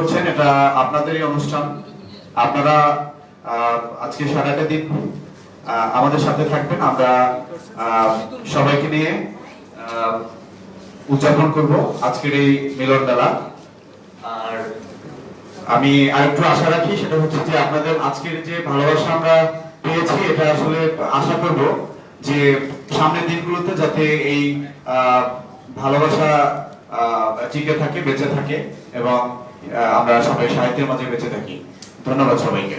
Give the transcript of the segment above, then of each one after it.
করছেন, এটা আপনাদেরই অনুষ্ঠান। আপনারা আজকে সারাটা দিন আমাদের সাথে থাকবেন। আমরা সবাইকে নিয়ে উদযাপন করব আজকের এই মিলন মেলা। আর আমি আরেকটু আশা রাখি, সেটা হচ্ছে যে আপনাদের আজকের যে ভালোবাসা আমরা পেয়েছি, এটা আসলে আশা করব যে সামনের দিনগুলোতে যাতে এই ভালোবাসা টিকে থাকে, বেঁচে থাকে এবং আমরা সবাই সাহিত্যের মাঝে বেঁচে থাকি। ধন্যবাদ সবাইকে।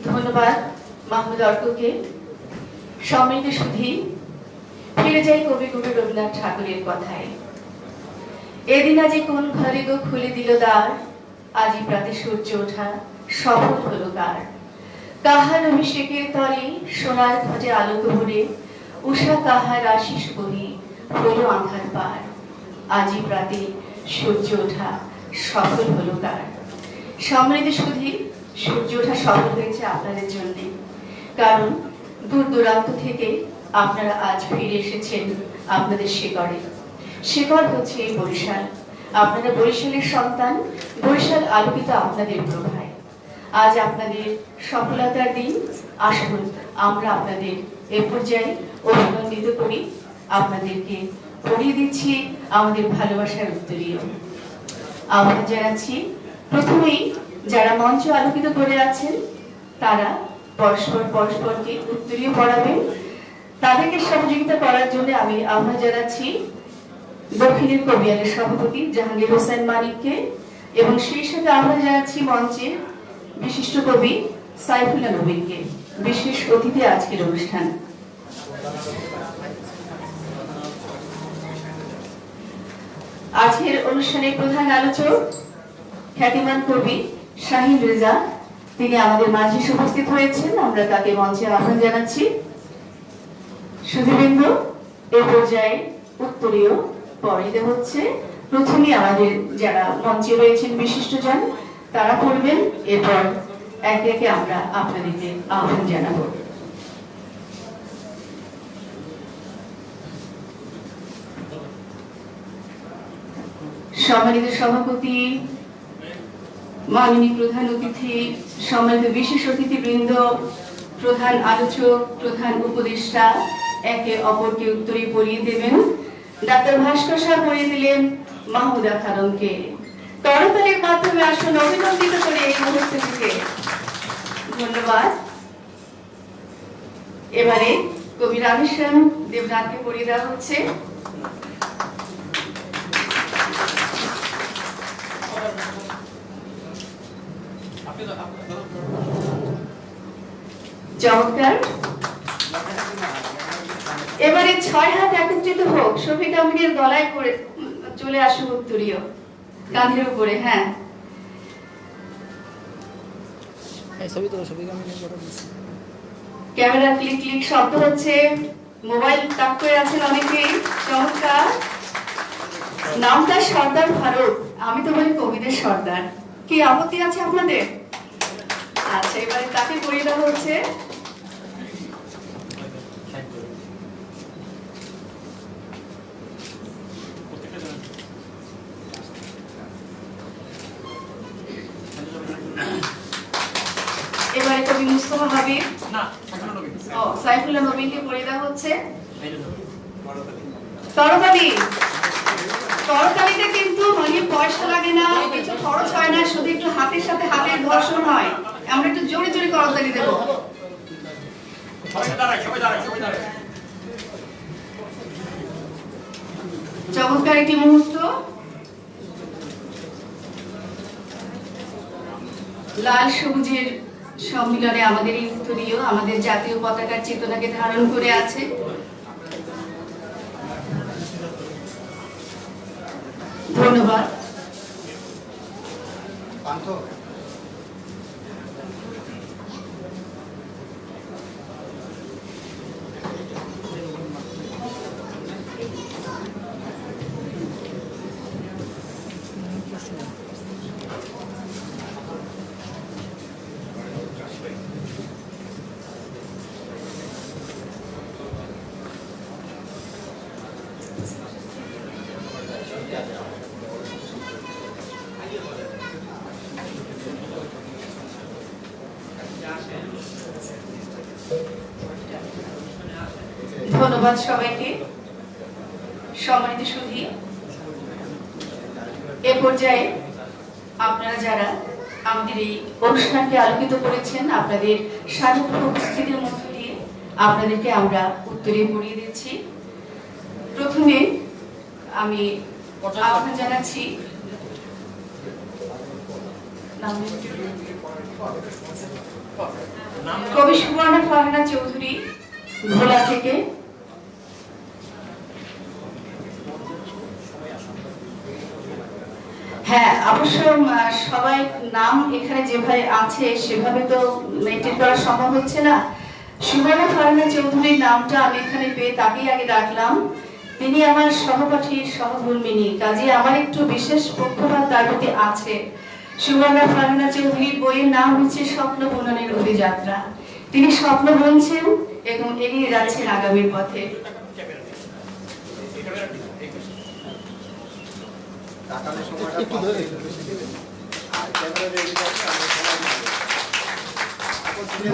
ধন্যবাদ মাহমুদ অর্ককে। সমৃদ্ধ সুধী, ফিরে যাই কবিগুরু রবীন্দ্রনাথ ঠাকুরের কথায়। এদিন আজি কোন ঘরে গো খুলে দিল দ্বার, আজি প্রাতে সূর্য ওঠা সফল হলো কার। কাহার অভিষেকের তরে সোনার ধ্বজে আলোক ভরে, উষা কাহার আশিস বহি হলো আঁধার পার। আজি প্রাতে সূর্য ওঠা সফল হলো কার। সমৃদ্ধ সুধী, সূর্য ওঠা সফল হয়েছে আপনাদের জন্য, কারণ দূর দূরান্ত থেকে আপনারা আজ ফিরে এসেছেন আপনাদের শিকড়ে। শিকড় হচ্ছে এই বরিশাল। আপনারা বরিশালের সন্তান, বরিশাল আলোকিত আপনাদের প্রভায়। আজ আপনাদের সফলতার দিন। আসুন আমরা আপনাদের এ পর্যায়ে অভিনন্দিত করি। আপনাদেরকে পড়িয়ে দিচ্ছি আমাদের ভালোবাসার উত্তরীয়। আমরা জানাচ্ছি প্রথমেই যারা মঞ্চ আলোকিত করে আছেন তারা পরস্পরকে উত্তরীয় পড়াবেন। তাদেরকে সহযোগিতা করার জন্য আমি আহ্বান জানাচ্ছি দক্ষিণের কবিয়ালের সভাপতি জাহাঙ্গীর হোসেন মানিককে, এবং সেই সাথে আহ্বান জানাচ্ছি মঞ্চে বিশিষ্ট কবি সাইফুল্লাহ নবীনকে, বিশেষ অতিথি আজকের অনুষ্ঠান। আজকের অনুষ্ঠানের প্রধান আলোচক খ্যাতিমান কবি শাহিন রেজা, তিনি আমাদের মাঝে উপস্থিত হয়েছেন। আমরা তাকে মঞ্চে আহ্বান জানাচ্ছি। সুধীবৃন্দ, এ পর্যায়ে উত্তরীয় পড়িতে হচ্ছে। প্রথমে আমাদের যারা মঞ্চে রয়েছেন বিশিষ্টজন তারা পড়বেন, এরপর একে একে আমরা আপনাদেরকে আহ্বান জানাবো। সম্মানিত সভাপতি, মাননীয় প্রধান অতিথি, সম্মানিত বিশেষ অতিথিবৃন্দ, প্রধান আলোচক, প্রধান উপদেষ্টা, একে অপরকে উত্তরী পড়িয়ে দেবেন। ডাক্তার ভাস্কর সাহেব পড়িয়ে দিলেন মাহমুদা খানমকে। করতালির মাধ্যমে আসুন অভিনন্দিত করে এই মুহূর্তটিকে। ধন্যবাদ। এবারে কবি রামেশ্যাম দেবনাথকে পড়িয়ে দেওয়া হচ্ছে। চমৎকার। এবারে 6 হাত একত্রিত হোক, শফিক আহমেদের গলায় করে চলে আসুক উত্তরীয় কাঁধের উপরে। হ্যাঁ, ক্যামেরা ক্লিক ক্লিক শব্দ হচ্ছে, মোবাইল তাক করে আছেন অনেকেই। চমৎকার। নামটা সর্দার ফারুক, আমি তো বলি কবিদের সর্দার। কি আপত্তি আছে আপনাদের? আচ্ছা, এবারে তাকে পড়িয়ে দেওয়া হচ্ছে। এবারে কবি মুস্তফা হাবিব, সাইফুল্লাহ নবীনকে পড়িয়ে দেওয়া হচ্ছে। করতালি। করতালিতে কিন্তু মানে পয়সা লাগে না, কিছু খরচ হয় না, শুধু একটু হাতের সাথে হাতের ঘর্ষণ হয়। আমরা একটু জোরে জোরে করতালি দেব। চমৎকার একটি মুহূর্ত। লাল সবুজের সম্মিলনে আমাদের এই উত্তরীয় আমাদের জাতীয় পতাকার চেতনাকে ধারণ করে আছে। ধন্যবাদ। ধন্যবাদ সবাইকে। সম্মানিত সুধী, এ পর্যায়ে আপনারা যারা আমাদের এই অনুষ্ঠানকে আলোকিত করেছেন, আপনাদের সার্বিক উপস্থিতির মধ্য দিয়ে আপনাদেরকে আমরা উত্তরে পড়িয়ে দিচ্ছি। প্রথমে আমি আহ্বান জানাচ্ছি কবি সুবর্ণা ফারহানা চৌধুরী ভোলা থেকে। হ্যাঁ, অবশ্য সবাই নাম এখানে যেভাবে আছে সেভাবে তো মেনটেন করা সম্ভব হচ্ছে না। সুবর্ণা ফারহানা চৌধুরীর নামটা আমি এখানে পেয়ে তাকেই আগে ডাকলাম। তিনি আমার সহপাঠীর সহধর্মিনী, কাজে আমার একটু বিশেষ পক্ষপাত তার প্রতি আছে। সুবর্ণা ফারহানা চৌধুরীর বইয়ের নাম হচ্ছে স্বপ্ন বুননের অভিযাত্রা। তিনি স্বপ্ন বুনছেন এবং এগিয়ে যাচ্ছেন আগামীর পথে।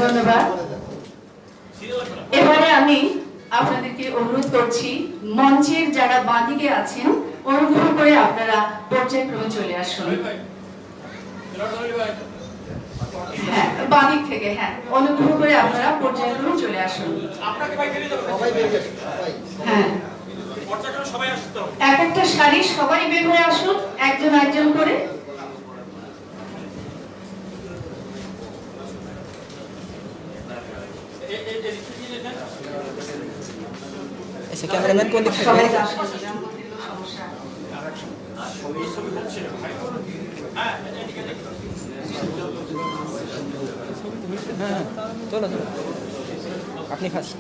ধন্যবাদ। এবারে আমি আপনাদেরকে অনুরোধ করছি, মঞ্চের যারা বাঁদিকে আছেন অনুগ্রহ করে আপনারা পর্যায়ক্রমে চলে আসুন। হ্যাঁ, বাঁদিক থেকে, হ্যাঁ, অনুগ্রহ করে আপনারা পর্যায়ক্রমে চলে আসুন। হ্যাঁ, এক একটা সারি সবাই বের হয়ে আসুন, একজন একজন করে। ক্যামেরাম্যান কোন দিক থেকে? হ্যাঁ, চলো চলো, আপনি ফার্স্ট।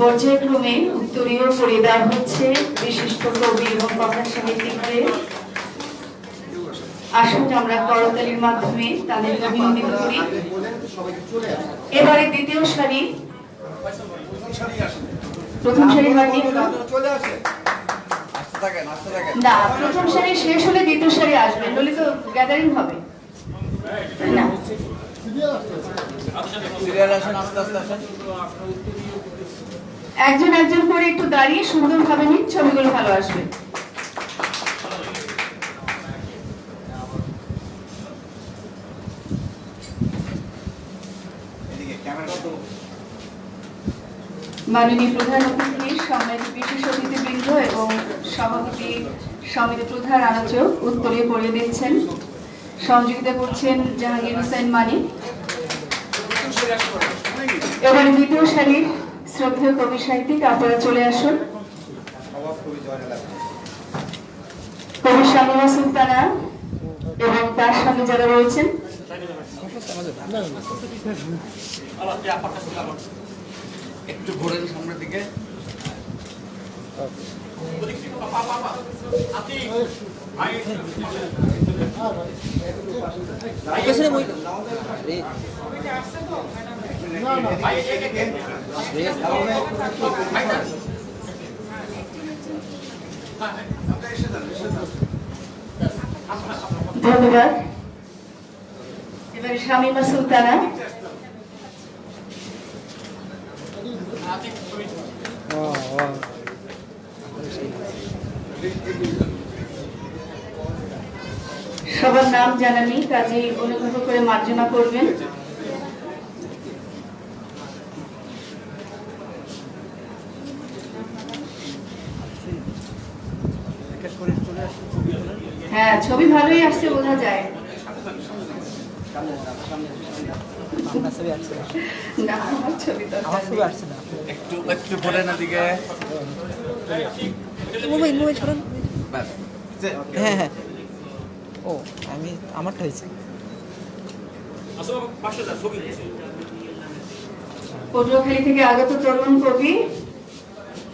পর্যায়ক্রমে উত্তরীয় পরিয়ে দেওয়া হচ্ছে বিশিষ্ট কবি এবং কথা সাহিত্যিকদের। আসুন আমরা করতালির মাধ্যমে তাদের অভিনন্দিত করি। এবারে দ্বিতীয় সারি, প্রথম সারি হয়নি না, প্রথম সারি শেষ হলে দ্বিতীয় সারি আসবে, নইলে তো গ্যাদারিং হবে না। একজন একজন করে একটু দাঁড়িয়ে সুন্দরভাবে নিন, ছবিগুলো ভালো আসবে। মাননীয় প্রধান অতিথি, সম্মানিত বিশেষ অতিথিবৃন্দ এবং সভাপতি সমিতি প্রধান আলোচক উত্তরীয় পড়িয়ে দিচ্ছেন। সহযোগিতা করছেন জাহাঙ্গীর হোসেন মানিক। এবারে দ্বিতীয় সারির শ্রদ্ধেয় কবি সাহিত্যিক আপনারা চলে আসুন। কবি শামিমা সুলতানা এবং তার সামনে যারা রয়েছেন। একটু ঘোরেন সামনের দিকে। ধন্যবাদ। এবারে শামিমা সুলতানা। সবার নাম জানানি, কাজে অনুগ্রহ করে মার্জনা করবেন। হ্যাঁ, ছবি ভালোই আসছে, বোঝা যায়। না, আমার ছবি তো একটু একটু ঘোরেন দিকে। মোবাইল মোবাইল ছড়ান। হ্যাঁ হ্যাঁ, ও আমি আমারটা হয়েছে। পটুয়াখালী থেকে আগত তরুণ কবি,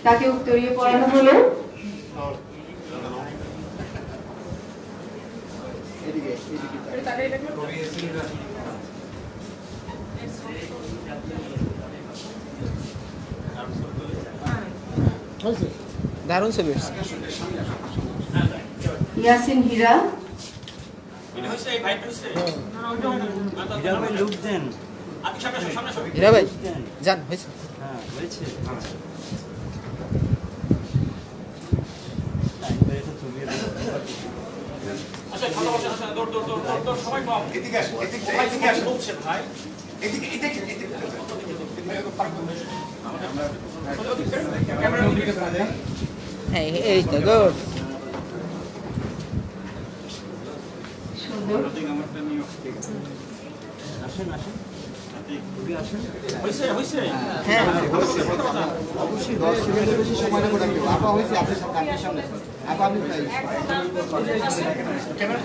তাকে উত্তরীয় পড়ানো হলো। দারুণ ছবি হয়েছে। ইয়াসিন হীরা, হীরা ভাই যান হয়েছে। হ্যাঁ এই তো গুড। সুন্দর। হ্যাঁ ক্যামেরার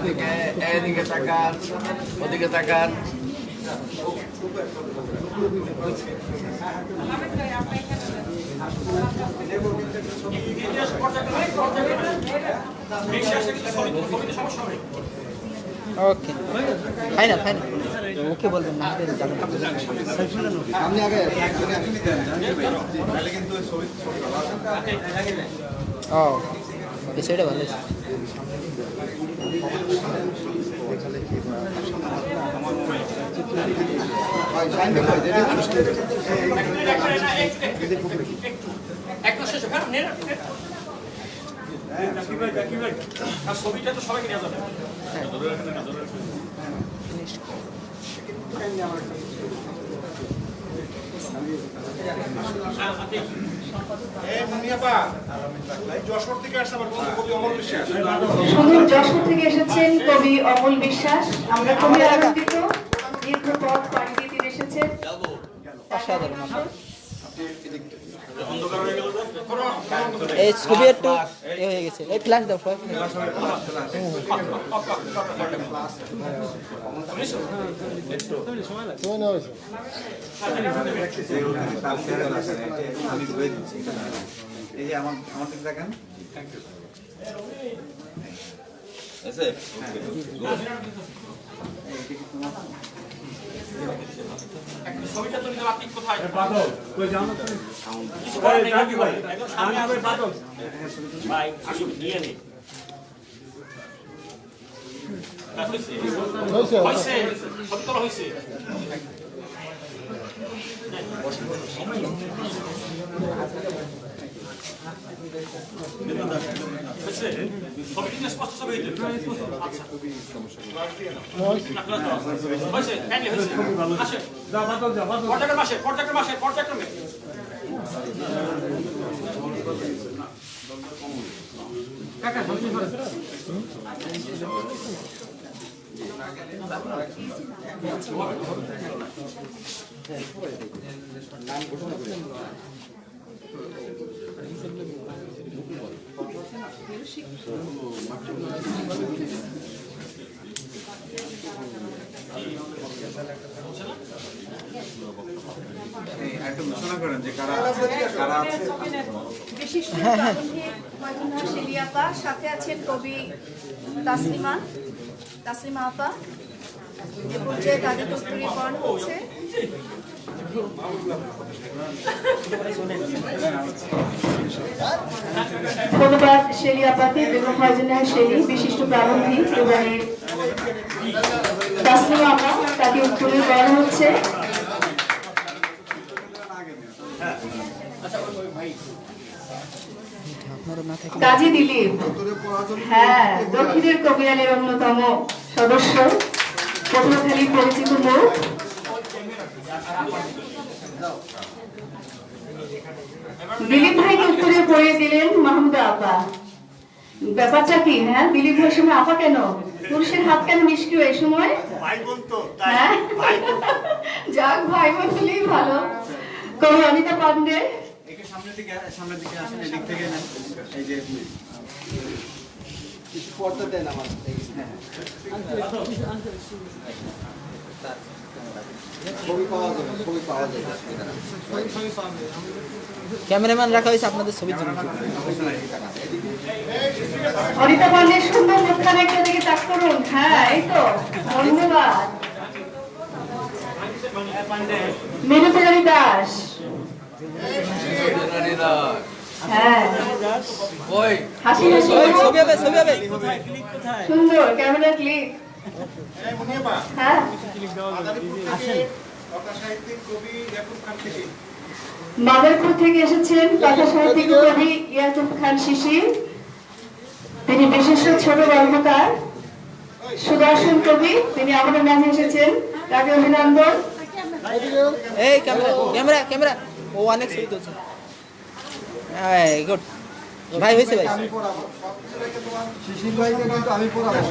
দিকে এদিকে তাকান, ওদিকে তাকান। ওকে ফাইনাল ফাইনাল ওকে বলবেন না আমাদের যাবেন আপনি আগে ও বিষয়টা ভালো হয়েছে। ছবিটা তো সবাইকে নেওয়া যাবে। সুদূর যশোর থেকে এসেছেন কবি অমল বিশ্বাস। আমরা খুবই আনন্দিত, দীর্ঘ পথ পাড়ি দিয়ে তিনি এসেছেন। অসাধারণ এই ছবি একটু এ হয়ে গেছে। এই ফ্ল্যাশ দাও সবাই। এই যে আমার দিকে দেখেন ছবিটা তো নিতে আপনি কোথায়? কিছু করেন নাই, কি করেন? একদম সামনে আসুন ভাই, আসুন নিয়ে নিন। হয়েছে, ছবি তোলা হয়েছে। হয়েছে? ছবিটি না স্পষ্ট ছবি হয়েছে? আচ্ছা। হয়েছে, হ্যাঁ, হয়েছে। আসেন। পর্যায়ক্রমে। একটু ঘোষণা করেন যে কারা কারা আছে। বিশিষ্ট প্রাবন্ধিক মজনুহা শেলি আপা, সাথে আছেন কবি তাসলিমা আপা। এ পর্যায়ে তাদের কস্তুরীকরণ হচ্ছে। ধন্যবাদ শেলি আপাকে, বেগম মজনুহা শেলি, বিশিষ্ট প্রাবন্ধিক। এবারে তাসলিমা আপা, তাকে উত্তরীকরণ হচ্ছে। কাজী দিলীপ, হ্যাঁ, দক্ষিণের কবিরালের অন্যতম সদস্য, পটুয়াখালীর পরিচিত মুখ। দিলীপ ভাইকে উত্তরে পড়িয়ে দিলেন মাহমুদা আপা। ব্যাপারটা কি? হ্যাঁ, দিলীপ ভাইয়ের সময় আপা কেন? পুরুষের হাত কেন নিষ্ক্রিয় এই সময়? হ্যাঁ, যাক, ভাই বোন হলেই ভালো। কবি অনিতা পান্ডে, সামনের দিকে আসেন, এদিক থেকে নেন। এই যে কিছু পর্দা দেন আমার। ছবি পাওয়া যাবে। ক্যামেরাম্যান রাখা হয়েছে আপনাদের ছবির জন্য। অনিতা পান্ডে সুন্দর মুখখানে একটা দিকে তাক করুন। হ্যাঁ, এই তো, ধন্যবাদ। মিনুপুরারি দাস। হ্যাঁ, ওই হাসি হাসি ওই, ছবি হবে, ছবি হবে। সুন্দর ক্যামেরা ক্লিক। হ্যাঁ, মাদারপুর থেকে এসেছেন কথা সাহিত্যিক কবি ইয়াকুব খান শিশির। তিনি বিশিষ্ট ছোট গল্পকার, সুদর্শন কবি। তিনি আমাদের মাঝে এসেছেন, তাকে অভিনন্দন। এই ক্যামেরা ক্যামেরা ক্যামেরা, ও অনেক ছবি তুলছে। গুড ভাই, হয়েছে ভাই। শিশির ভাইকে কিন্তু আমি পড়াবো।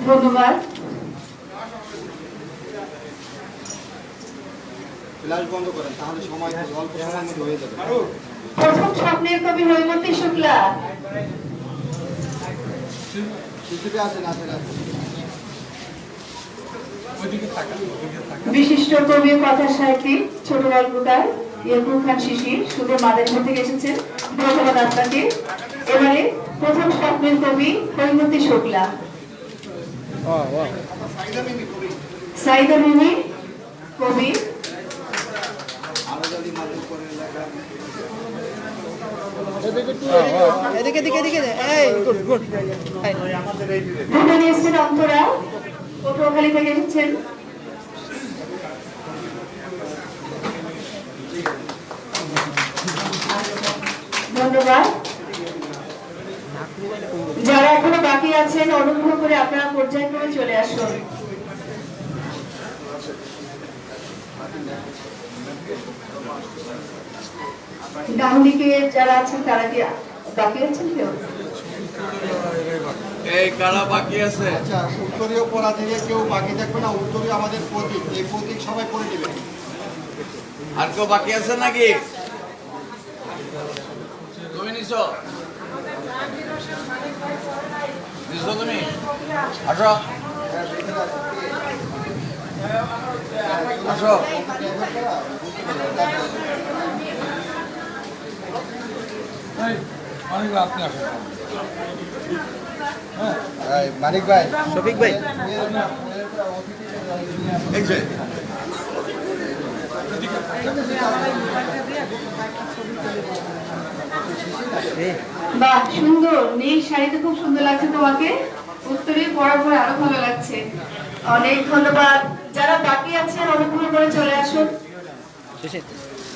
ধন্যবাদ। ফ্ল্যাশ বন্ধ করেন, তাহলে সময় অল্প সময়ের মধ্যে হয়ে যাবে। প্রথম স্বপ্নের কবি হৈমন্তী শুক্লা। শিশিরে আছেন, আছেন, আছেন। বিশিষ্ট কবি ও কথা সাহিত্যিক ছোট গল্পকার ইয়াকুব খান শিশির শুধু মাদারীপুর থেকে এসেছেন। ধন্যবাদ আপনাকে। এবারে প্রথম স্বপ্নের কবি হৈমন্তী শুক্লা। সাইদা মিমি কবি। এদিকে এদিকে এদিকে, এই গুড গুড। ভুটানি এসেছেন অন্তরা, পটুয়াখালী থেকে এসেছেন। ধন্যবাদ। যারা এখনো বাকি আছেন, অনুগ্রহ করে আপনারা পর্যায়ক্রমে চলে আসুন। ডানদিকে যারা আছেন তারা কি বাকি আছেন কেউ? এই কারা বাকি আছে? আচ্ছা, উত্তরীয় পড়া থেকে কেউ বাকি থাকবে না। উত্তরীয় আমাদের প্রতীক, এই প্রতীক সবাই পড়ে নেবেন। আর কেউ বাকি আছে নাকি? তুমি নিছো? নিছো তুমি? আসো আসো। মানিক ভাই, শফিক ভাই, বাহ, সুন্দর নীল শাড়িতে খুব সুন্দর লাগছে তোমাকে। উত্তরে পড়ার পরে আরো ভালো লাগছে। অনেক ধন্যবাদ। যারা বাকি আছেন অনুগ্রহ করে চলে আসুন। শেষে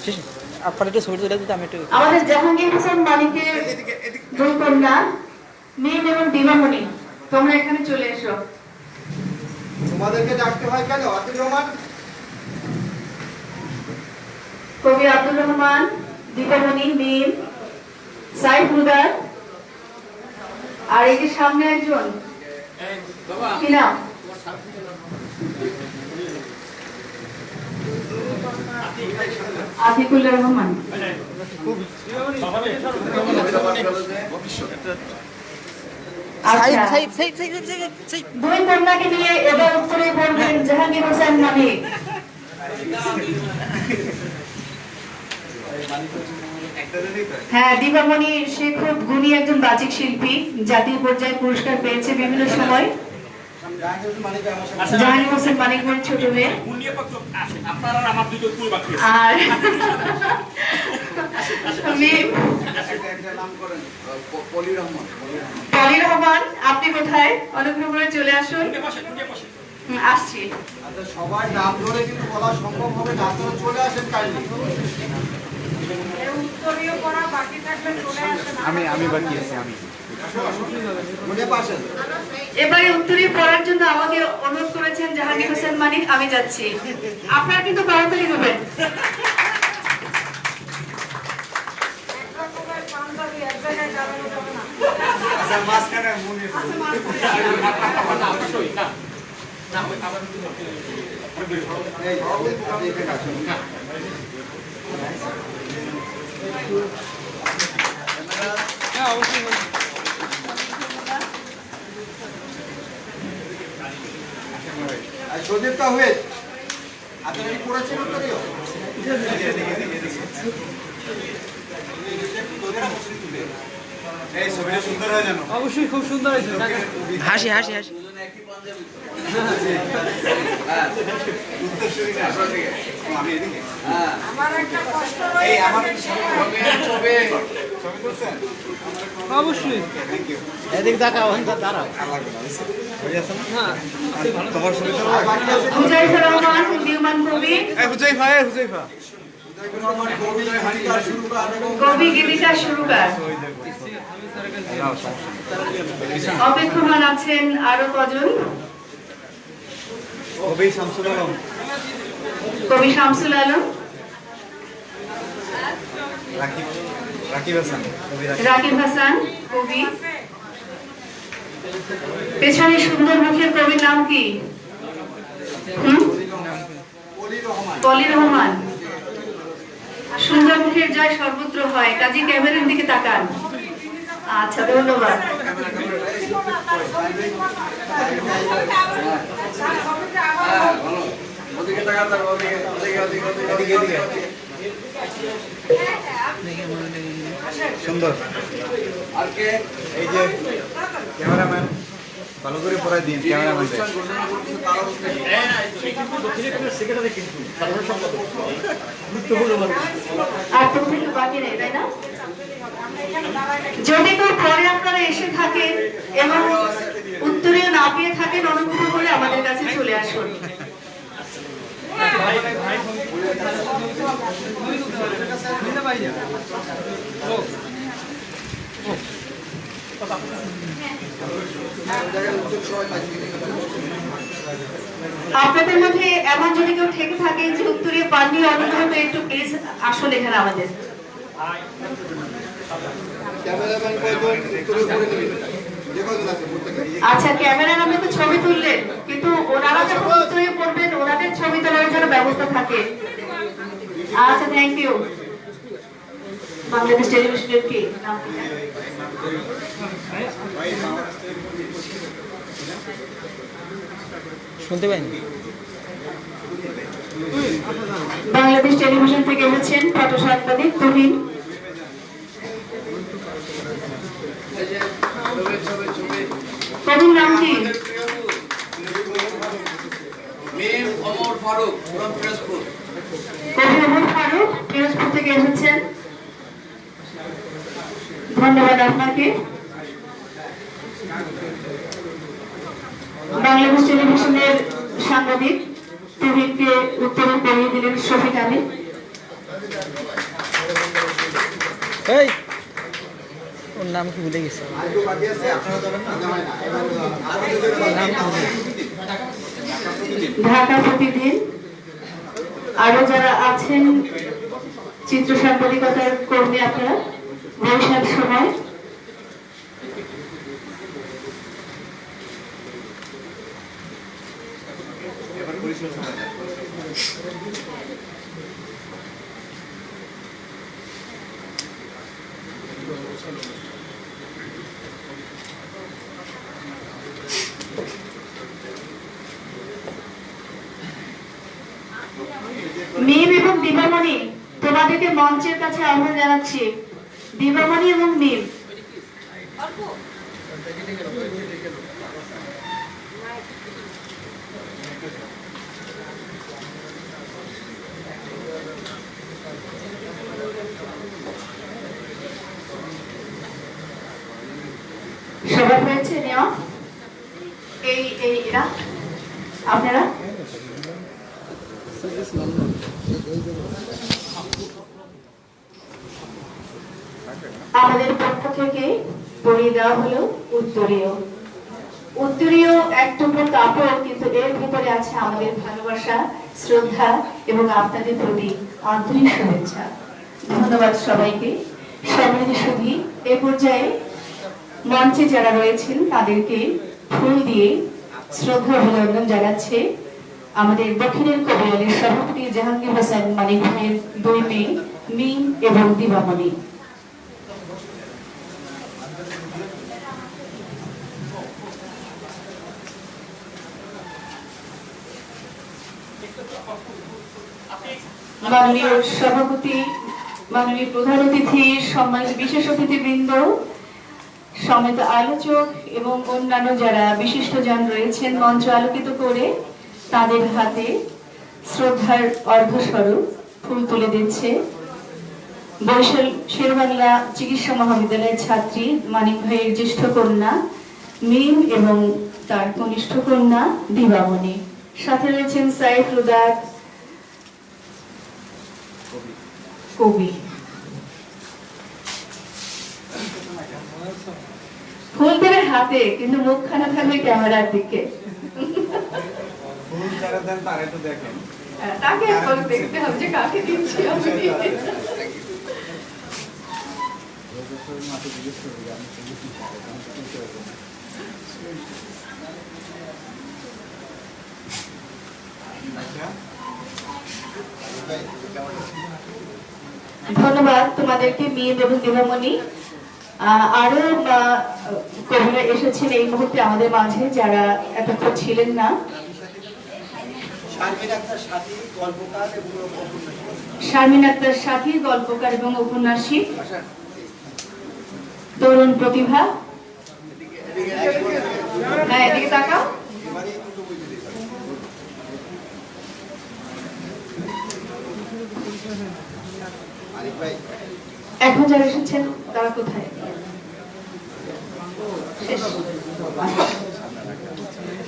শেষে আপনার একটু ছবি তুলে দিতে, আমি একটু। আমাদের জাহাঙ্গীর হোসেন মানিকের দুই কন্যা মিম এবং দিবামণি, তোমরা এখানে চলে এসো। তোমাদেরকে ডাকতে হয় কেন? আব্দুর রহমান, কবি আব্দুর রহমান, দিবামণি, মিম, সাইফ হুদার, আর এই যে সামনে একজন, কি নাম? আতিকুল রহমান। আচ্ছা, সাইদ সাইদ সাইদ সাইদ সাইদ। দুই কন্যাকে নিয়ে এবার উত্তরে পড়বেন জাহাঙ্গীর হোসেন মানিক। হ্যাঁ, দিবামণি সে খুব গুণী একজন বাচিক শিল্পী, জাতীয় পর্যায়ে পুরস্কার পেয়েছে বিভিন্ন সময়। জাহাঙ্গীর হোসেন মানিক আমার ছোট মেয়ে। আপনারা আমার দুটো কুল বাকি আছে। আর মিম, পলি রহমান। পলি রহমান, আপনি কোথায়? অনুগ্রহ করে চলে আসুন। আসছি। আচ্ছা, সবার নাম ধরে কিন্তু বলা সম্ভব হবে না, আপনারা চলে আসেন কাইন্ডলি। আমি বাকি আছি, আমি মনে পাশেন। এবারে উত্তরীয় পড়ার জন্য আমাকে অনুরোধ করেছেন জাহাঙ্গীর হোসেন মানিক। আমি যাচ্ছি, আপনারা কিন্তু তাড়াতাড়ি দেবেন। সজীব তাহিদ, আচ্ছা এই পড়েছেন উত্তরীয় এই ছবিটা সুন্দর হয় জানো অবশ্যই খুব সুন্দর হয়েছে হাসি হাসি হাসি উত্তরসূরি না আমি এদিকে এই আমার ছবি তুলছেন অবশ্যই থ্যাংক ইউ এদিক তাকাও দাঁড়াও তোমার ছবি তো হুজাইফা রহমান উদীয়মান কবি, হুজাইফা হুজাইফা কবি গীতিকা সুরকার। অপেক্ষমান আছেন আরো কজন? কবি শামসুল আলম কবি শামসুল আলম, রাকিব হাসান কবি রাকিব হাসান কবি। পেছনে সুন্দর মুখের কবির নাম কি? পলি রহমান। সুন্দর মুখের জয় সর্বত্র হয়, কাজী ক্যামেরার দিকে তাকান। আচ্ছা, ধন্যবাদ। ওদিকে তাকাতে হবে ওদিকে সুন্দর আর কে এই যে ক্যামেরাম্যান ভালো করে পড়াই দিন ক্যামেরাম্যান আর তো কিছু বাকি নেই, তাই না? যদি কেউ পরে আপনারা এসে থাকেন এবং উত্তরে না পেয়ে থাকেন, অনুগ্রহ করে আমাদের কাছে চলে আসুন। আপনাদের মধ্যে এমন যদি কেউ থেকে থাকে যে উত্তরীয় পাননি, অনুগ্রহ করে একটু প্লিজ আসুন এখানে আমাদের। ক্যামেরাম্যান কয়জন উত্তরীয় পড়ে নেবেন যে কয়জন আছে প্রত্যেকে আচ্ছা, ক্যামেরার আমরা তো ছবি তুললেন, কিন্তু ওনারা যখন উত্তরীয় পড়বেন ওনাদের ছবি তোলার জন্য ব্যবস্থা থাকে। আচ্ছা, থ্যাংক ইউ। বাংলাদেশ টেলিভিশনের কি নাম কি? শুনতে পাইনি বাংলাদেশ টেলিভিশন থেকে এসেছেন ফটো সাংবাদিক তুহিন। কবির নাম কি? মিম ওমর ফারুক from পিরোজপুর কবি ওমর ফারুক পিরোজপুর থেকে এসেছেন, ধন্যবাদ আপনাকে। বাংলাদেশ টেলিভিশনের সাংবাদিক তুহিনকে উত্তরে পড়িয়ে দিলেন শফিক আলী। এই ওর নাম কি ভুলে গেছে আরেকটু বাকি আছে আপনারা যাবেন না জামাই না ঢাকা প্রতিদিন আরো যারা আছেন চিত্র সাংবাদিকতার কর্মী, আপনারা বৈশাখ সময় মিম এবং দিবামণি, তোমাদেরকে মঞ্চের কাছে আহ্বান জানাচ্ছি। দিবামণি এবং মিম, সবার হয়েছে নেওয়া? এরা আপনারা আমাদের পক্ষ থেকে পরিয়ে দেওয়া হলো উত্তরীয়। উত্তরীয় এক টুকরো কাপড়, কিন্তু এর ভিতরে আছে আমাদের ভালোবাসা, শ্রদ্ধা এবং আপনাদের প্রতি আন্তরিক শুভেচ্ছা। ধন্যবাদ সবাইকে। সম্মানিত সুধী, এ পর্যায়ে মঞ্চে যারা রয়েছেন তাদেরকে ফুল দিয়ে শ্রদ্ধা অভিনন্দন জানাচ্ছে আমাদের দক্ষিণের কবিয়ালের সভাপতি জাহাঙ্গীর হোসেন মানিক ভাইয়ের দুই মেয়ে মিম এবং দিবামণি। মাননীয় সভাপতি, মাননীয় প্রধান অতিথি, সম্মানিত বিশেষ অতিথিবৃন্দ, সমেত আলোচক এবং অন্যান্য যারা বিশিষ্টজন রয়েছেন, মঞ্চ আলোকিত করে তাদের হাতে শ্রদ্ধার অর্ঘ্যস্বরূপ ফুল তুলে দিচ্ছে বরিশাল শেরেবাংলা চিকিৎসা মহাবিদ্যালয়ের ছাত্রী মানিক ভাইয়ের জ্যেষ্ঠ কন্যা মিম এবং তার কনিষ্ঠ কন্যা দিবামণি। সাথে রয়েছেন সাইফ রুদাত কবি। ফুল দেবে হাতে, কিন্তু মুখখানা থাকবে ক্যামেরার দিকে। ফুল যারা দেন তারা একটু দেখেন। তাকে এখন দেখতে হবে যে কাকে দিচ্ছি আমি। ধন্যবাদ তোমাদেরকে মিম এবং দিবামণি। আরো কবিরা এসেছেন এই মুহূর্তে আমাদের মাঝে যারা এতক্ষণ ছিলেন না। শারমিন আক্তার সাথী, গল্পকার এবং ঔপন্যাসিক, তরুণ প্রতিভা। হ্যাঁ, এদিকে তাকাও। এখন যারা এসেছেন তারা কোথায়?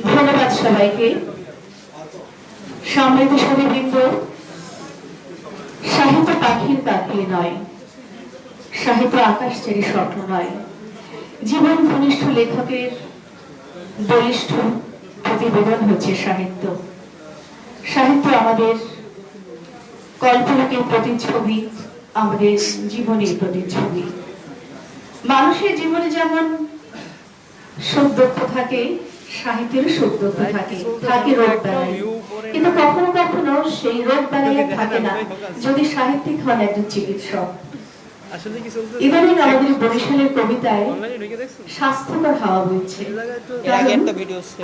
ধন্যবাদ সবাইকে। সম্মানিত সভাবৃন্দ, সাহিত্য পাখির পাখি নয়, সাহিত্য আকাশচারী স্বপ্ন নয়, জীবন ঘনিষ্ঠ লেখকের বলিষ্ঠ প্রতিবেদন হচ্ছে সাহিত্য। সাহিত্য আমাদের কল্পনাকে প্রতিচ্ছবি, আমাদের জীবনের প্রতিচ্ছবি। মানুষের জীবনে যেমন সুখ দুঃখ থাকে, সাহিত্যের সুখ দুঃখ থাকে, থাকে রোগ বালাই, কিন্তু কখনো কখনো সেই রোগ বালাই থাকে না যদি সাহিত্যিক হন একজন চিকিৎসক। ইদানিং আমাদের বরিশালের কবিতায় স্বাস্থ্যকর হাওয়া বইছে।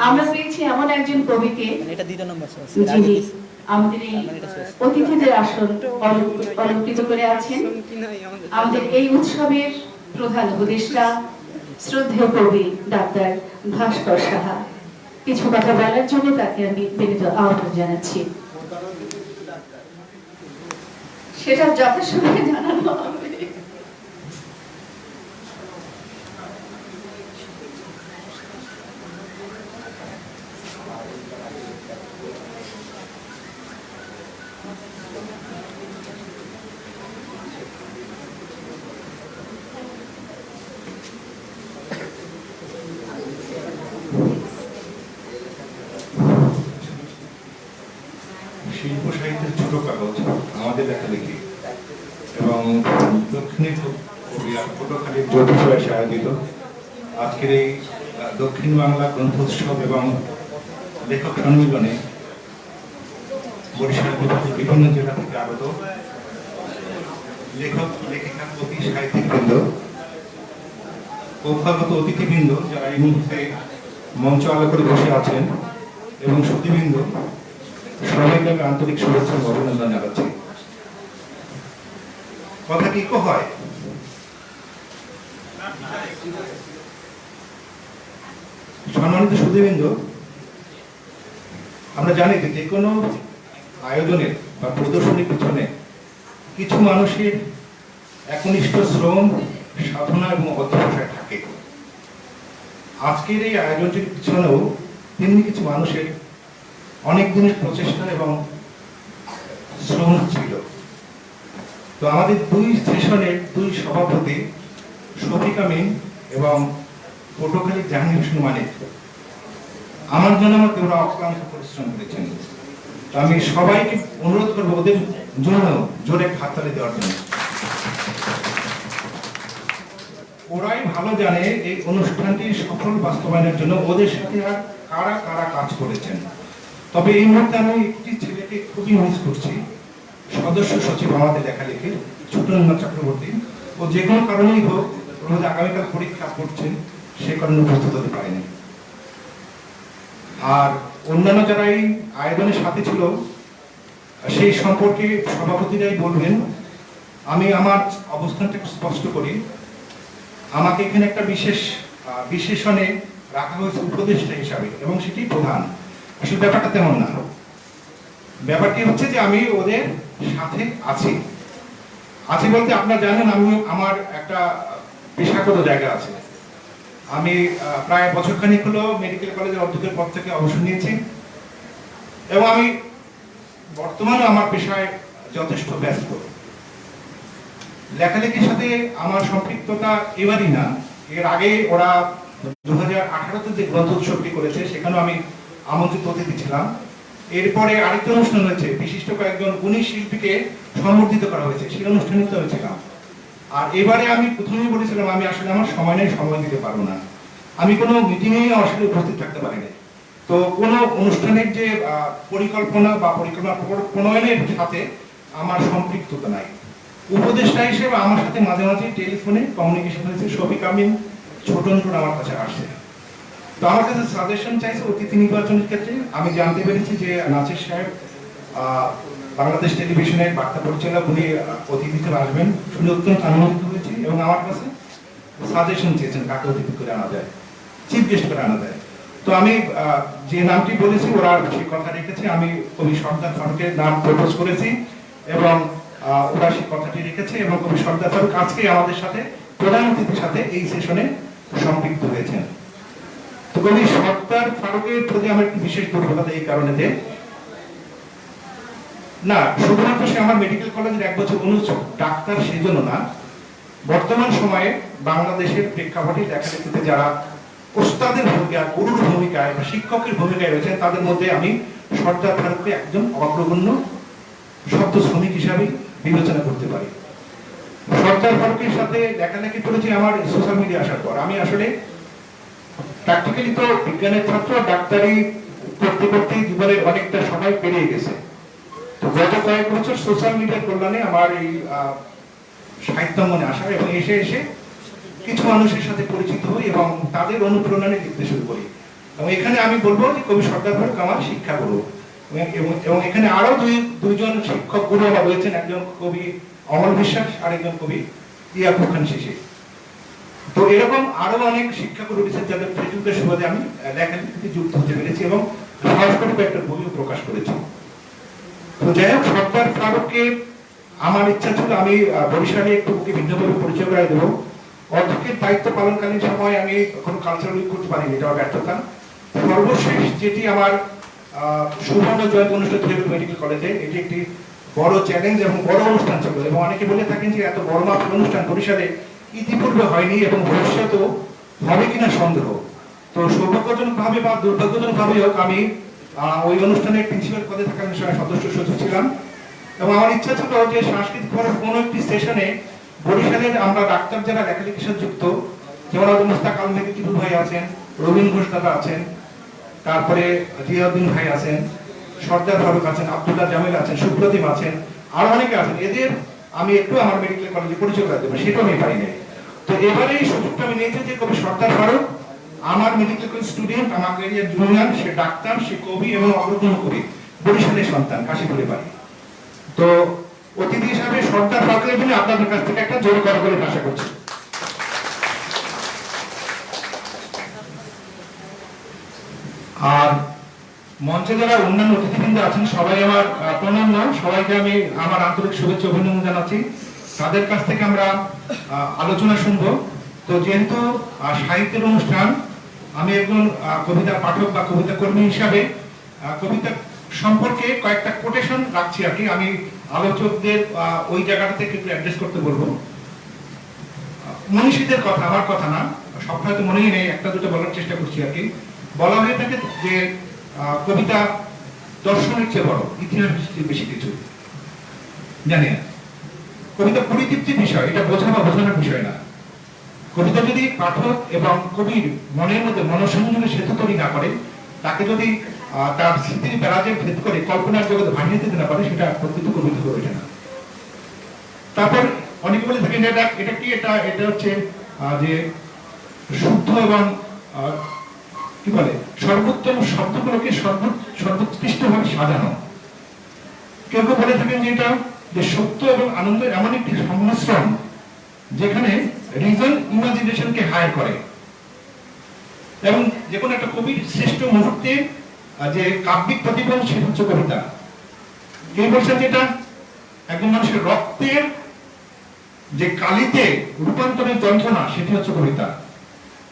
আমরা পেয়েছি এমন একজন কবিকে যিনি আমাদের এই অতিথিদের আসন অলঙ্কৃত করে আছেন। আমাদের এই উৎসবের প্রধান উপদেষ্টা শ্রদ্ধেয় কবি ডাক্তার ভাস্কর সাহা। কিছু কথা বলার জন্য তাকে আমি বিনীত আহ্বান জানাচ্ছি। সেটা যথাসময়ে জানানো হবে। শিল্প সাহিত্যের ছোট কাগজ আমাদের লেখালেখি এবং দক্ষিণী পটুয়াখালীর যৌথ প্রয়াসে আয়োজিত আজকের এই দক্ষিণ বাংলা গ্রন্থোৎসব এবং লেখক সম্মেলনে বরিশাল বিভাগের বিভিন্ন জেলা থেকে আগত লেখক লেখিকা কবি সাহিত্যিকবৃন্দ, অভ্যাগত অতিথিবৃন্দ যারা এই মুহূর্তে মঞ্চ আলোকে বসে আছেন এবং সুধীবৃন্দ, সবাইকে আমি আন্তরিক শুভেচ্ছা ও অভিনন্দন জানাচ্ছি। কথা কি হয়, সম্মানিত সুধীবৃন্দ, আমরা জানি যে কোনো আয়োজনের বা প্রদর্শনীর পিছনে কিছু মানুষের একনিষ্ঠ শ্রম, সাধনা এবং অধ্যবসায় থাকে। আজকের এই আয়োজনটির পিছনেও তেমনি কিছু মানুষের অনেক দিনের প্রচেষ্টা এবং শ্রম ছিল। তো আমাদের দুই সেশনের দুই সভাপতি শফিক আমিন এবং পটুয়াখালী জাহাঙ্গীর হোসেন মানিক আমার জন্য ওরা অক্লান্ত পরিশ্রম করেছেন। তো আমি সবাইকে অনুরোধ করবো ওদের জন্য জোরে হাততালি দেওয়ার জন্য। ওরাই ভালো জানে এই অনুষ্ঠানটির সফল বাস্তবায়নের জন্য ওদের সাথে আর কারা কারা কাজ করেছেন। তবে এই মুহূর্তে আমি একটি ছেলেকে খুবই মিস করছি, সদস্য সচিব আমাদের লেখালেখি ছোটনন্দা চক্রবর্তী। ও যে কোনো কারণেই হোক, রোজ আগামীকাল পরীক্ষা করছেন, সে কারণে উপস্থিত হতে পারেনি। আর অন্যান্য যারা এই আয়োজনের সাথে ছিল সেই সম্পর্কে সভাপতিরাই বলবেন। আমি আমার অবস্থানটা একটু স্পষ্ট করি। আমাকে এখানে একটা বিশেষণে রাখা হয়েছে উপদেষ্টা হিসাবে, এবং সেটি প্রধান। আসলে ব্যাপারটা তেমন না। ব্যাপারটি হচ্ছে যে আমি ওদের সাথে আছি বলতে আপনারা জানেন আমার একটা পেশাগত জায়গা আছে। আমি প্রায় বছরখানেক হলো মেডিকেল কলেজের অধ্যক্ষের পদ থেকে অবসর নিয়েছি, এবং আমি বর্তমানে আমার পেশায় যথেষ্ট ব্যস্ত। লেখালেখির সাথে আমার সম্পৃক্ততা এবারই না, এর আগে ওরা 2018-তে যে গ্রন্থ উৎসবটি করেছে সেখানেও আমি আমন্ত্রিত অতিথি ছিলাম। এরপরে আরেকটা অনুষ্ঠান হয়েছে, বিশিষ্ট কয়েকজন গুণী শিল্পীকে সম্বর্ধিত করা হয়েছে, সেই অনুষ্ঠানে তো হয়েছিলাম। আর এবারে আমি প্রথমেই বলেছিলাম আমি আসলে আমার সময় নেই, সময় দিতে পারবো না। আমি কোনো মিটিংয়ে আসলে উপস্থিত থাকতে পারি না। তো কোনো অনুষ্ঠানের যে পরিকল্পনা বা পরিকল্পনা প্রণয়নের সাথে আমার সম্পৃক্ততা নাই। উপদেষ্টা হিসেবে আমার সাথে মাঝে মাঝে টেলিফোনে কমিউনিকেশন হয়েছে। শফিক আমিন ছোটন আমার কাছে আসছে, তো আমার কাছে সাজেশন চাইছে অতিথি নির্বাচনের ক্ষেত্রে। আমি জানতে পেরেছি যে নাসির সাহেব বাংলাদেশ টেলিভিশনের বার্তা পরিচালক, উনি অতিথি হিসেবে আসবেন শুনে অত্যন্ত আনন্দিত হয়েছি, এবং আমার কাছে সাজেশন চেয়েছেন কাকে অতিথি করে আনা যায়, চিফ গেস্ট করে আনা যায়। তো আমি যে নামটি বলেছি ওরা সেই কথা রেখেছে। আমি কবি সর্দার ফারুকের নাম প্রপোজ করেছি, এবং ওরা সেই কথাটি রেখেছে, এবং কবি সর্দার ফারুক আজকে আমাদের সাথে প্রধান অতিথির সাথে এই সেশনে সম্পৃক্ত হয়েছেন। তো কবি সর্দার ফারুকের প্রতি আমার একটি বিশেষ দুর্বলতা এই কারণে যে না শুধুমাত্র সে আমার মেডিকেল কলেজের 1 বছর অনুষ্ঠিত ডাক্তার সেজন্য না, বর্তমান সময়ে বাংলাদেশের প্রেক্ষাপটে লেখালেখিতে যারা ওস্তাদের ভূমিকা, গুরুর ভূমিকায় বা শিক্ষকের ভূমিকায় রয়েছেন তাদের মধ্যে আমি সর্দার ফারুককে একজন অগ্রগণ্য শব্দ শ্রমিক হিসাবে বিবেচনা করতে পারি। সর্দার ফারুকের সাথে লেখালেখি করেছি আমার সোশ্যাল মিডিয়া আসার পর। আমি আসলে প্র্যাকটিক্যালি তো বিজ্ঞানের ছাত্র, ডাক্তারি করতে করতে জীবনের অনেকটা সময় পেরিয়ে গেছে। তো গত কয়েক বছর সোশ্যাল মিডিয়ার কল্যাণে আমার এই সাহিত্যাঙ্গনে আসা, এবং এসে কিছু মানুষের সাথে পরিচিত হই এবং তাদের অনুপ্রেরণায় লিখতে শুরু করি। এবং এখানে আমি বলবো যে কবি সর্দার ফারুক আমার শিক্ষা গুরু, এবং এখানে আরো দুইজন শিক্ষক গুরু আমার রয়েছেন, একজন কবি অমল বিশ্বাস আর একজন কবি ইয়াকুব খান শিশির। তো এরকম আরো অনেক শিক্ষাগুরু রয়েছেন যাদের ফেসবুকের সুবাদে আমি লেখালেখিতে যুক্ত হতে পেরেছি, এবং সাহস করে একটা বইও প্রকাশ করেছি। তো যাই হোক, সর্দার ফারুককে আমার ইচ্ছা ছিল আমি বরিশালে একটু ওকে ভিন্নভাবে পরিচয় করে দেবো। অধ্যক্ষের দায়িত্ব পালনকালীন সময় আমি কোনো কালচারাল উইক করতে পারিনি, এটা ব্যর্থতা। সর্বশেষ যেটি আমার সুবর্ণ জয়ন্তী অনুষ্ঠান ছিল মেডিকেল কলেজে, এটি একটি বড় চ্যালেঞ্জ এবং বড় অনুষ্ঠান ছিল, এবং অনেকে বলে থাকেন যে এত বড় মাপের অনুষ্ঠান বরিশালে ইতিপূর্বে হয়নি এবং ভবিষ্যতেও হবে কিনা সন্দেহ। তো সৌভাগ্যজনক ভাবে বা দুর্ভাগ্যজনক ভাবে হোক, আমি ওই অনুষ্ঠানের প্রিন্সিপাল পদে থাকার সময় সদস্য সচিব ছিলাম, এবং আমার ইচ্ছা ছিল যে সাংস্কৃতিক ফোরামের কোনো একটি সেশনে বরিশালের আমরা ডাক্তার যারা লেখালেখির সাথে যুক্ত, যেমন মুস্তাক আলমেদি টিপু ভাই আছেন, রবীন ঘোষ দাদা আছেন, তারপরে জিয়াউদ্দিন ভাই আছেন, সর্দার ফারুক আছেন, আব্দুল্লাহ জামিল আছেন, সুপ্রতিম আছেন, আরো অনেকে আছেন, এদের আমি একটু আমার মেডিকেল কলেজে পরিচয় করে দেবো, সেটাও আমি পাই নাই। তো এবারে এই সুযোগটা আমি নিয়েছি যে কবি সর্দার ফারুক আমার মেডিকেল কলেজ স্টুডেন্ট, আমার এরিয়ার জুনিয়র, সে ডাক্তার, সে কবি এবং অগ্রগণ্য কবি, বরিশালের সন্তান, কাশীপুরে বাড়ি। তো অতিথি হিসাবে সর্দার ফারুকের জন্য আপনাদের কাছ থেকে একটা জোর করা বলে আশা করছি। আর মঞ্চে যারা অন্যান্য অতিথিবৃন্দ আছেন সবাই আমার প্রণম্য, সবাইকে আমি আমার আন্তরিক শুভেচ্ছা অভিনন্দন জানাচ্ছি। তাদের কাছ থেকে আমরা আলোচনা শুনবো। তো যেহেতু সাহিত্যের অনুষ্ঠান, আমি একজন কবিতা পাঠক বা কবিতা কর্মী হিসাবে কবিতা সম্পর্কে কয়েকটা কোটেশন রাখছি আর কি। আমি আলোচকদের ওই জায়গাটা থেকে একটু অ্যাড্রেস করতে বলবো। মনীষীদের কথা, আমার কথা না, সবটা হয়তো মনেই নেই, একটা দুটো বলার চেষ্টা করছি আর কি। বলা হয়ে থাকে যে কবিতা দর্শনের চেয়ে বড়, ইতিহাস বেশি কিছু জানি না। কবিতা পরিতৃপ্তির বিষয়, এটা বোঝা বা বোঝানোর বিষয় না। কবিতা যদি পাঠক এবং কবির মনের মধ্যে মনঃসংযোগের সেতু তৈরি না করে, তাকে যদি তার স্মৃতির বেড়াজে ভেদ করে কল্পনার জগতে ভাঙিয়ে দিতে না পারে, সেটা প্রকৃত কবিতা হয়ে ওঠে না। তারপর অনেকে বলে থাকেন এটা কি, এটা হচ্ছে যে শুদ্ধ এবং কি বলে সর্বোত্তম শব্দগুলোকে সর্বোৎকৃষ্টভাবে সাজানো। কেউ কেউ বলে থাকেন যে এটা যে সত্য এবং আনন্দ এমন একটি সংমিশ্রণ যেখানে রিজন ইমাজিনেশনকে হায়ার করে, এবং যে কোনো একটা কবির শ্রেষ্ঠ মুহূর্তে যে কাব্যিক প্রতিফলন সেটা হচ্ছে কবিতা। কেউ বলছেন যে এটা একজন মানুষের রক্তের যে কালিতে রূপান্তরের যন্ত্রণা সেটি হচ্ছে কবিতা।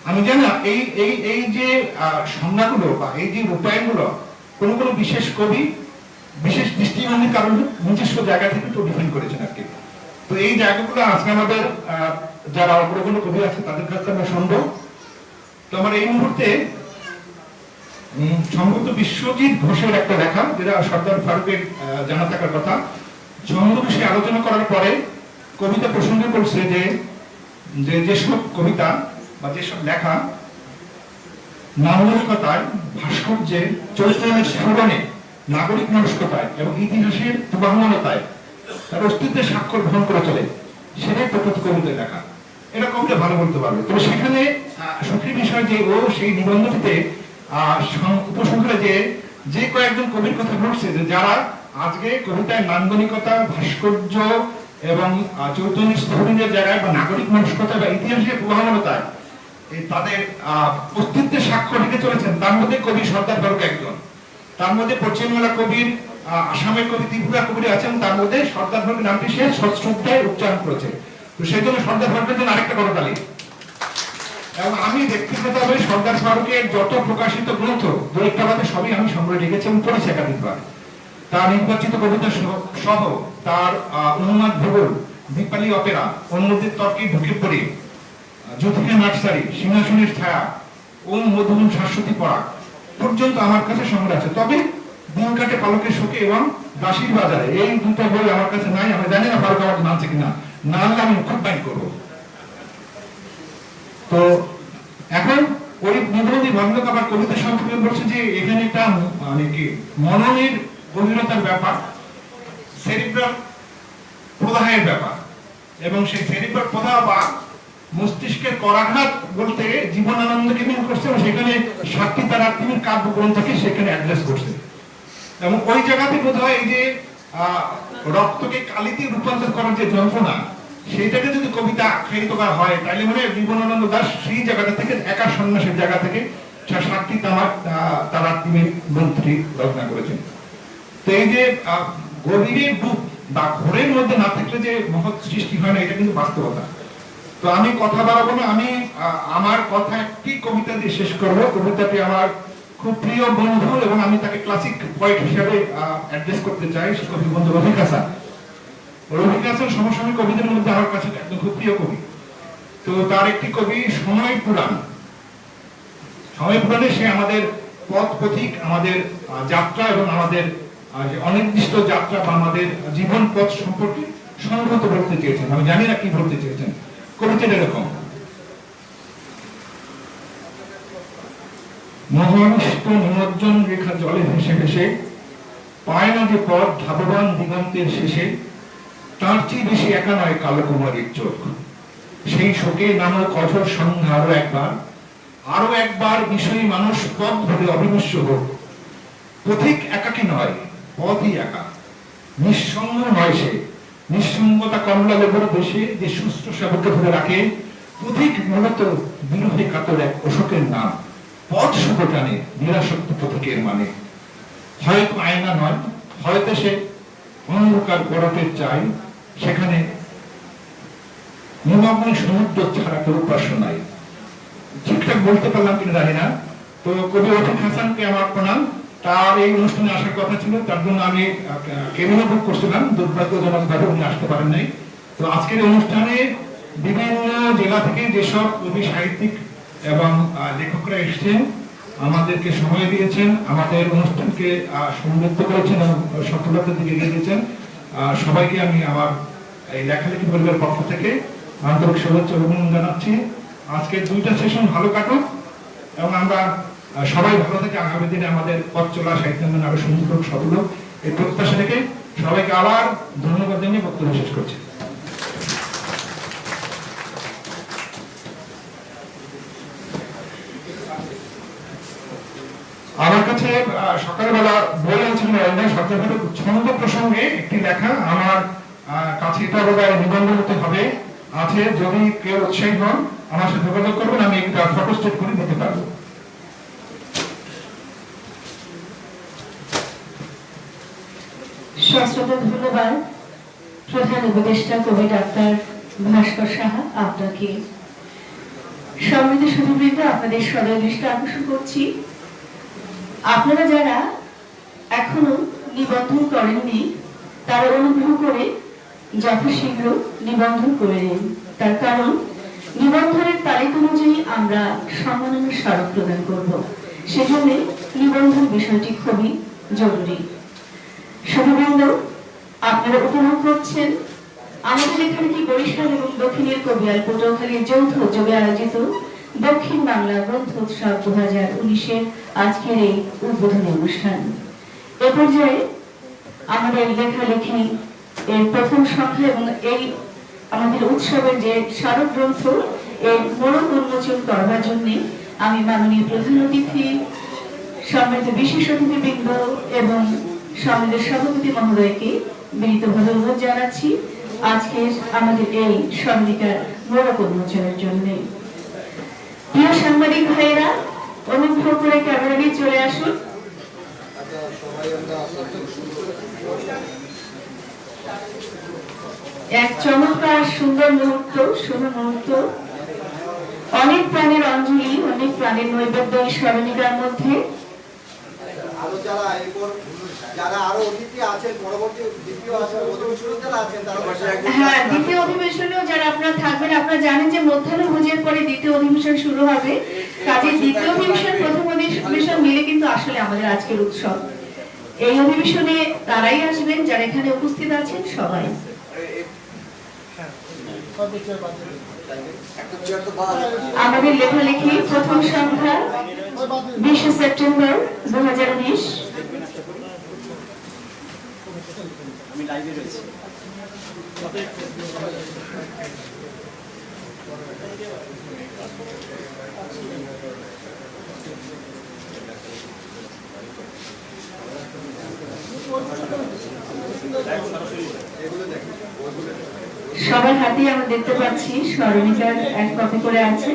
আমি জানি না এই এই এই যে সংজ্ঞাগুলো বা এই যে রূপায়ণগুলো কোনো কোনো বিশেষ কবি বিশেষ দৃষ্টিভঙ্গির কারণে নিজস্ব জায়গা থেকে তো ডিফাইন করেছেন আর কি। তো এই জায়গাগুলো আজকে আমাদের যারা অগ্রগণ্য কবি আছে তাদের কাছে আমরা শুনবো। তো আমার এই মুহূর্তে সম্ভবত বিশ্বজিৎ ঘোষের একটা লেখা, যেটা সর্দার ফারুকের জানা থাকার কথা, ছন্দ বিষয়ে আলোচনা করার পরে কবিতা প্রসঙ্গে বলছে যে যেসব কবিতা বা যেসব লেখা নান্দনিকতায়, ভাস্কর্যে, চরিত্রের স্ফুরণে, নাগরিক মানসিকতায় এবং ইতিহাসের প্রবাহমানতায় তার অস্তিত্বের স্বাক্ষর বহন করে চলে, সেটাই প্রকৃত কবিতায় লেখা। এটা কবিতা ভালো বলতে পারবে। তবে সেখানে সুখের বিষয় যে ও সেই নিবন্ধটিতে উপসংহারে যে কয়েকজন কবির কথা বলছে যে যারা আজকে কবিতায় নান্দনিকতা, ভাস্কর্য এবং চৈতন্যের স্ফুরণের জায়গায় বা নাগরিক মানসিকতা বা ইতিহাসের প্রবাহমানতায় তাদের অস্তিত্বের স্বাক্ষর রেখে চলেছেন, তার মধ্যে কবি সর্দার ফারুক একজন। তার মধ্যে পশ্চিমবাংলা কবির, আসামের কবি, ত্রিপুরা কবি আছেন, তার মধ্যে সর্দার ফারুক নামটি সে শ্রদ্ধায় উচ্চারণ করেছে। তো সেই জন্য সর্দার ফারুকের জন্য আরেকটা করতালি। এবং আমি ব্যক্তিগতভাবে সর্দার ফারুকের যত প্রকাশিত গ্রন্থ দু-একটা বাদে সবই আমি সংগ্রহ রেখেছি এবং পড়েছি একাধিকবার। তার নির্বাচিত কবিতা সহ তার উন্মাদ ভূগোল, দীপালি অপেরা, অন্যদের তর্কে ঢুকে পড়ে, জ্যোতিকা নার্সারি, সিংহাসনের ছায়া, ওম মধুবন শাশ্বতী পড়া পর্যন্ত আমার কাছে সংগ্রহ আছে। তবে দিন কাটে পালকের শোকে এবং দাসীর বাজারে এই দুটো বই আমার কাছে নাই। আমি জানি না ফারুক আমার নামছে কিনা, না আনলে আমি খুব বাইন করবো। তো এখন ওই নিবন্ধী ভগ্নক আবার কবিতা সম্পর্কে বলছে যে এখানে একটা মানে কি মননের গভীরতার ব্যাপার, সেরিব্রাল প্রদাহের ব্যাপার, এবং সেই সেরিব্রাল প্রদাহ বা মস্তিষ্কের করাঘাত বলতে জীবনানন্দকে মিল করছে এবং সেখানে সাক্ষী তার আত্মীয় কাব্যগ্রন্থকে সেখানে অ্যাড্রেস করছে। এবং ওই জায়গাতে বোধ হয় এই যে রক্তকে কালিতে রূপান্তর করার যে যন্ত্রণা, সেইটাকে যদি কবিতা আখ্যায়িত করা হয় তাহলে মানে জীবনানন্দ দাস সেই জায়গাটা থেকে একা সন্ন্যাসের জায়গা থেকে সাক্ষী তার আত্মীয় গ্রন্থটি রচনা করেছেন। তো এই যে গভীরের রূপ বা ঘোরের মধ্যে না থাকলে যে মহৎ সৃষ্টি হয় না, এটা কিন্তু বাস্তবতা। তো আমি কথা বাড়াবো না, আমি আমার কথা একটি কবিতা দিয়ে শেষ করবো। কবিতাটি আমার খুব প্রিয় বন্ধু এবং আমি তাকে ক্লাসিক পয়েট হিসাবে অ্যাড্রেস করতে চাই, সে কবি বন্ধু রফিক হাসান। রফিক হাসান সমসাময়িক কবিদের মধ্যে আমার কাছে একদম খুব প্রিয় কবি। তো তার একটি কবি সময় পুরাণ, সময় পুরাণে সে আমাদের পথ পথিক, আমাদের যাত্রা এবং আমাদের যে অনির্দিষ্ট যাত্রা বা আমাদের জীবন পথ সম্পর্কে সংহত বলতে চেয়েছেন। আমি জানি না কি বলতে চেয়েছেন। কবিতাটা এরকম: মহানিষ্ট নিমজ্জন রেখা জলে ভেসে ভেসে পায় না যে পথ ধাবমান দিগন্তের শেষে, তার চেয়ে বেশি একা নয় কালো কুমারীর চোখ। সেই শোকে নামক কঠোর সন্ধ্যা আরো একবার বিষয়ী মানুষ পথ ধরে অবিনশ্য হোক। পথিক একাকী নয়, পথই একা। নিঃসঙ্গ নয় সে, নিঃসঙ্গতা কমলা লেবুর দেশে যে শুশ্রূষাকে ধরে রাখে। পথিক মূলত বিরহে কাতর এক অশোকের নাম, পথ শুভ টানে নিরাসক্ত পথিকের মানে। হয়তো আয়না নয়, হয়তো সে অন্ধকার বরফের চাই, সেখানে নিমগ্ন সমুদ্র ছাড়া কেউ উপাস্য নাই। ঠিকঠাক বলতে পারলাম কিনা জানি না। তো কবি রফিক হাসানকে আমার প্রণাম। তার এই অনুষ্ঠানে আসার কথা ছিল, তার জন্য আমি কেবিনে বুক করছিলাম, দুর্ভাগ্যজনক ভাবে উনি আসতে পারেন নাই। তো আজকের অনুষ্ঠানে বিভিন্ন জেলা থেকে যেসব কবি, সাহিত্যিক এবং লেখকরা এসেছেন, আমাদেরকে সময় দিয়েছেন, আমাদের অনুষ্ঠানকে সমৃদ্ধ করেছেন এবং সফলতার দিকে এগিয়ে দিয়েছেন, সবাইকে আমি আমার এই লেখালেখি পরিবারের পক্ষ থেকে আন্তরিক শুভেচ্ছা অভিনন্দন জানাচ্ছি। আজকের দুইটা সেশন ভালো কাটুক এবং আমরা সবাই ভালো থেকে আগামী দিনে আমাদের পথ চলা সাহিত্য আরো সুন্দর হোক, সফল হোক, এই প্রত্যাশা রেখে সবাইকে আবার ধন্যবাদ জানিয়ে বক্তব্য শেষ করছি। আমার কাছে সকালবেলা বই আনছিলেন সকালবেলা ছন্দ প্রসঙ্গে একটি লেখা আমার কাছে এটা বোধহয় নিবন্ধ হতে হবে আছে, যদি কেউ উৎসাহী হন আমার সাথে যোগাযোগ করবেন, আমি একটা ফটো স্টেট করে দিতে পারবো। সশ্রদ্ধ ধন্যবাদ প্রধান উপদেষ্টা কবি ডাক্তার ভাস্কর সাহা আপনাকে। সম্মানিত সুধীবৃন্দ, আপনাদের সদয় দৃষ্টি আকর্ষণ করছি, আপনারা যারা এখনো নিবন্ধন করেননি তারা অনুগ্রহ করে যথাশীঘ্র নিবন্ধন করে নিন। তার কারণ নিবন্ধনের তারিখ অনুযায়ী আমরা সম্মাননা স্মারক প্রদান করব, সেজন্য নিবন্ধন বিষয়টি খুবই জরুরি। সুধীবৃন্দ, আপনারা উপভোগ করছেন আমাদের এখানে কি বরিশাল এবং দক্ষিণের কবিয়াল পটুয়াখালীর যৌথ উদ্যোগে আয়োজিত দক্ষিণ বাংলা গ্রন্থ উৎসব 2019-এর আজকের এই উদ্বোধনী অনুষ্ঠান। এ পর্যায়ে আমাদের লেখালেখি এর প্রথম সংখ্যা এবং এই আমাদের উৎসবের যে স্মারক গ্রন্থ এর মোড়ক উন্মোচন করবার জন্য আমি মাননীয় প্রধান অতিথি, সম্মানিত বিশেষ অতিথিবৃন্দ এবং সম্মানিত সভাপতি মহোদয়কে বিনীতভাবে অনুরোধ জানাচ্ছি আজকের আমাদের এই সন্ধিকার মোড়ক উন্মোচনের জন্য। প্রিয় সাংবাদিক ভাইয়েরা, অনুগ্রহ করে ক্যামেরা নিয়ে চলে আসুন। এক চমৎকার সুন্দর মুহূর্ত, সুন্দর মুহূর্ত, অনেক প্রাণের অঞ্জলি, অনেক প্রাণের নৈবেদ্য এই স্মরণিকার মধ্যে। আরো যারা এরপর যারা আরো অতিথি আছেন, পরবর্তী দ্বিতীয় অধিবেশনে যারা আছেন তারা হ্যাঁ, দ্বিতীয় অধিবেশনেও যারা আপনারা থাকবেন, আপনারা জানেন যে মধ্যাহ্নভোজের পরে দ্বিতীয় অধিবেশন শুরু হবে। কাজে দ্বিতীয় অধিবেশন প্রথম অধিবেশন মিলে কিন্তু আসলে আমাদের আজকের উৎসব। এই অধিবেশনে তারাই আসবেন যারা এখানে উপস্থিত আছেন সবাই। আমাদের লেখালেখি প্রথম সংখ্যা 20 সেপ্টেম্বর 2019। আমি লাইভে রয়েছি। সবার হাতে আমরা দেখতে পাচ্ছি স্মরণিকার এক কপি করে আছে।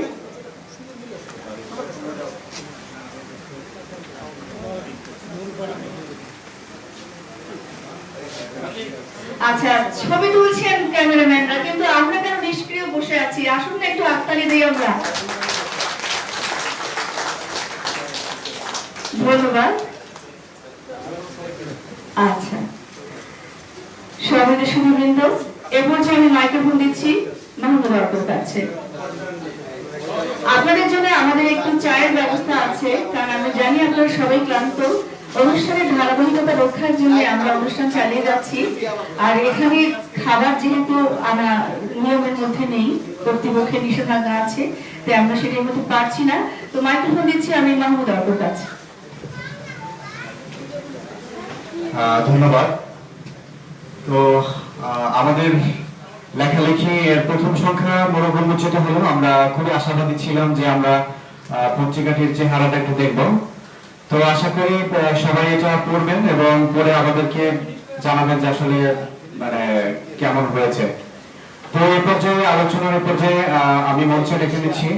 আচ্ছা, ছবি তুলছেন ক্যামেরাম্যানরা, কিন্তু আমরা কেন নিষ্ক্রিয় বসে আছি? আসুন না একটু হাততালি দিই আমরা। ধন্যবাদ। আচ্ছা, সবাইকে শুভবৃন্দ, এ পর্যায়ে আমি মাইক্রোফোন দিচ্ছি মাহমুদ অর্কর কাছে। আপনাদের জন্য আমাদের একটু চায়ের ব্যবস্থা আছে, কারণ আমরা জানি আপনারা সবাই ক্লান্ত। অনুষ্ঠানের ধারাবাহিকতা রক্ষার জন্য আমরা অনুষ্ঠান চালিয়ে যাচ্ছি, আর এখানে খাবার যেহেতু আনা নিয়মের মধ্যে নেই, কর্তৃপক্ষের নিষেধাজ্ঞা আছে, তাই আমরা সেটার মধ্যে পারছি না। তো মাইক্রোফোন দিচ্ছি আমি মাহমুদ অর্কর কাছে। ধন্যবাদ। তো আমাদের লেখালেখি এর প্রথম সংখ্যা মোড়ক উন্মোচিত হলো। আমরা খুবই আশাবাদী ছিলাম যে আমরা পত্রিকাটির চেহারাটা একটু দেখব। তো আশা করি সবাই এটা পড়বেন এবং পরে আমাদেরকে জানাবেন যে আসলে মানে কেমন হয়েছে। তো এই পর্যায়ে আলোচনার পর্যায়ে আমি মঞ্চে ডেকে নিচ্ছি